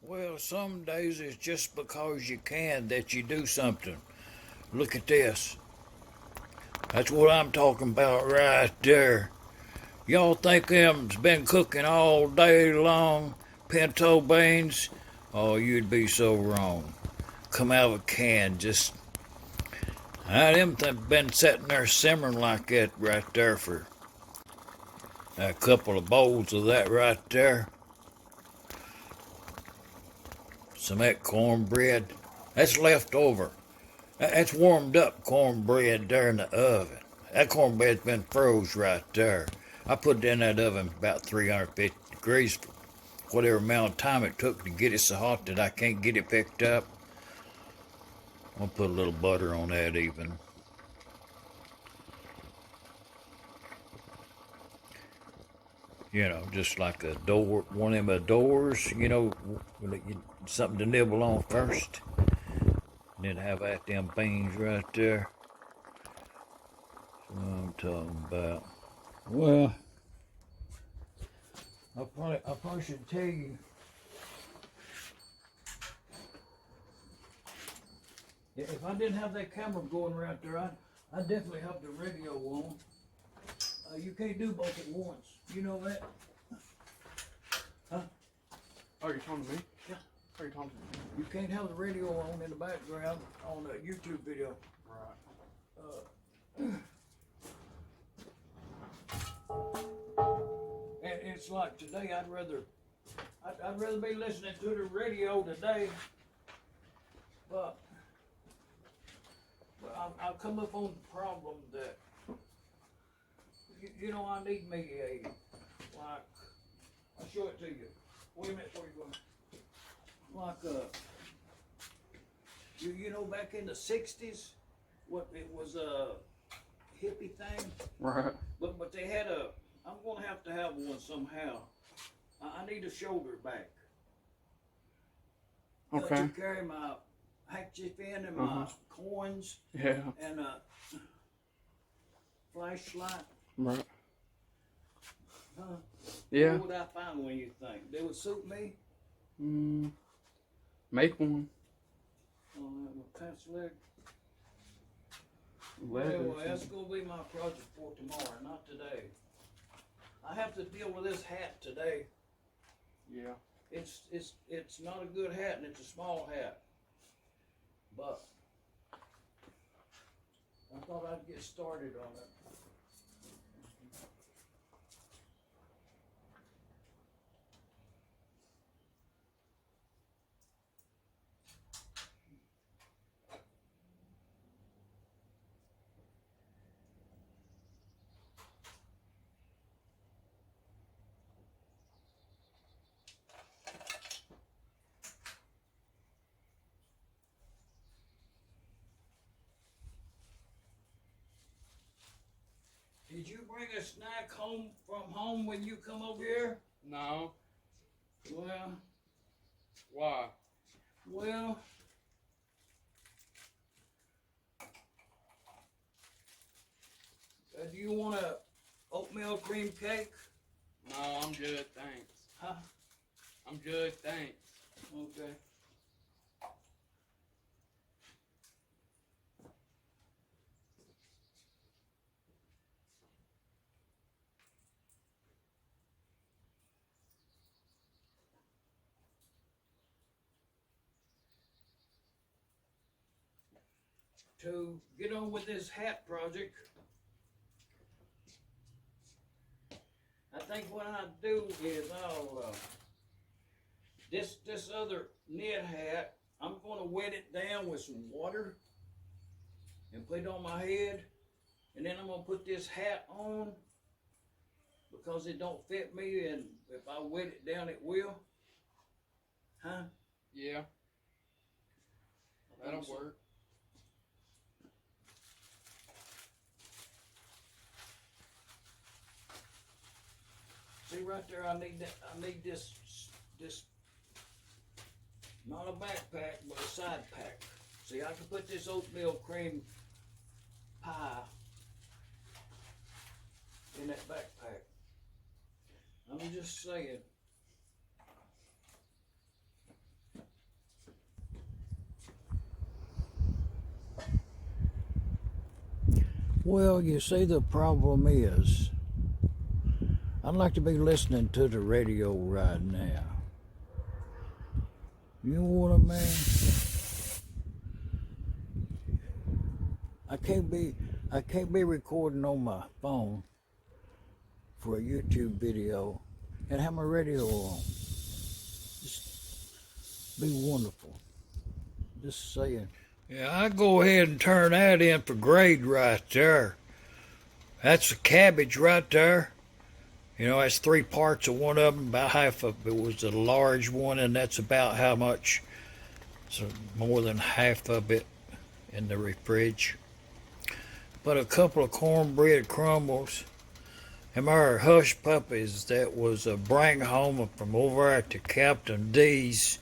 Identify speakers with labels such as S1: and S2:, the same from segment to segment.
S1: Well, some days it's just because you can that you do something. Look at this. That's what I'm talking about right there. Y'all think them's been cooking all day long? Pinto beans? Oh, you'd be so wrong. Come out of a can, just. Them been sitting there simmering like that right there for a couple of bowls of that right there. Some of that cornbread. That's left over. That's warmed up cornbread there in the oven. That cornbread's been froze right there. I put it in that oven about 350 degrees for whatever amount of time it took to get it so hot that I can't get it picked up. I'll put a little butter on that even. You know, just like a door, one of them doors, something to nibble on first. And then have that them beans right there. That's what I'm talking about. Well, I probably should tell you. Yeah, if I didn't have that camera going right there, I'd definitely have the radio on. You can't do both at once. You know that? Huh?
S2: Oh, you're talking to me?
S1: Yeah.
S2: Oh, you're talking to me?
S1: You can't have the radio on in the background on a YouTube video.
S2: Right.
S1: And it's like today, I'd rather be listening to the radio today, but I've come up on the problem that I need me like I'll show it to you. Wait a minute before you go. Like you know back in the '60s, what it was a hippie thing.
S2: Right.
S1: But they had I'm gonna have to have one somehow. I need a shoulder back.
S2: Okay.
S1: To carry my handkerchief in and my coins.
S2: Yeah.
S1: And a flashlight.
S2: Right.
S1: Huh?
S2: Yeah.
S1: What would I find when you think? They would suit me?
S2: Make one.
S1: Oh, that would pencil it.
S2: Leather.
S1: Well, that's going to be my project for tomorrow, not today. I have to deal with this hat today.
S2: Yeah.
S1: It's not a good hat and it's a small hat. But I thought I'd get started on it. Did you bring a snack home from home when you come over here?
S2: No.
S1: Well.
S2: Why?
S1: Well. Do you want a oatmeal cream cake?
S2: No, I'm good, thanks.
S1: Huh?
S2: I'm good, thanks.
S1: Okay. To get on with this hat project, I think what I do is I'll this other knit hat, I'm going to wet it down with some water and put it on my head, and then I'm going to put this hat on because it don't fit me, and if I wet it down it will. Huh?
S2: Yeah. That'll work.
S1: See right there, I need that. I need this, not a backpack, but a side pack. See, I can put this oatmeal cream pie in that backpack. I'm just saying. Well, you see, the problem is, I'd like to be listening to the radio right now. You know what I mean? I can't be recording on my phone for a YouTube video and have my radio on. Just be wonderful. Just saying. Yeah, I go ahead and turn that in for grade right there. That's the cabbage right there. You know, that's 3 parts of one of them. About half of it was a large one, and that's about how much. So more than half of it in the fridge. But a couple of cornbread crumbles. And my hush puppies that was a bring home from over at the Captain D's.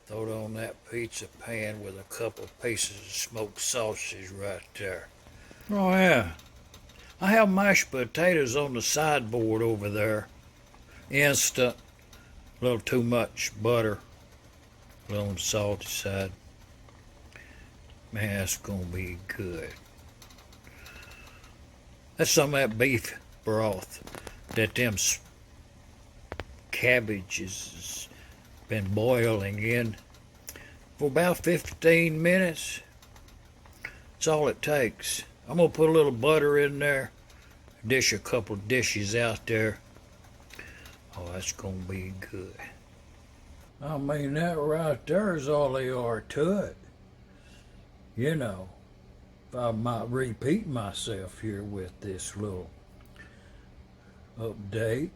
S1: Throw it on that pizza pan with a couple of pieces of smoked sausage right there. Oh yeah. I have mashed potatoes on the sideboard over there. Instant. A little too much butter. A little on the salty side. Man, that's gonna be good. That's some of that beef broth that them cabbages been boiling in for about 15 minutes. That's all it takes. I'm gonna put a little butter in there, dish a couple dishes out there. Oh, that's gonna be good. I mean, that right there is all they are to it. You know, if I might repeat myself here with this little update.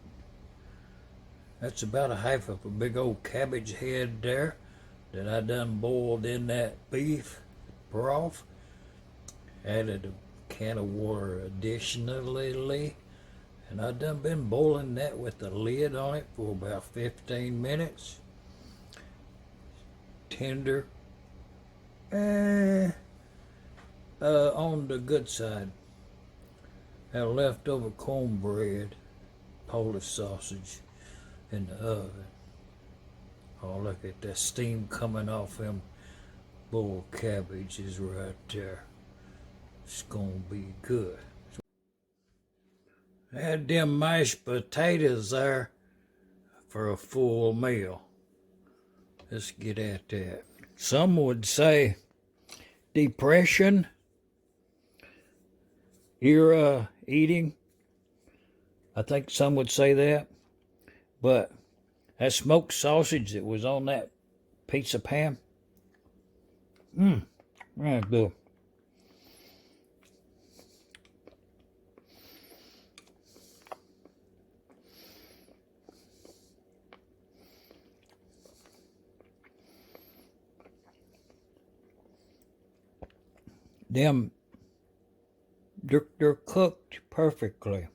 S1: That's about a half of a big old cabbage head there that I done boiled in that beef broth. Added a can of water additionally. And I done been boiling that with the lid on it for about 15 minutes. Tender. On the good side. Had leftover cornbread, Polish sausage in the oven. Oh, look at that steam coming off them boiled cabbages right there. It's gonna be good. I had them mashed potatoes there for a full meal. Let's get at that. Some would say depression, era eating. I think some would say that. But that smoked sausage that was on that pizza pan, that's good. Them, they're cooked perfectly.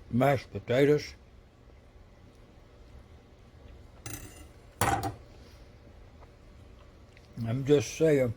S1: Mashed potatoes. I'm just saying.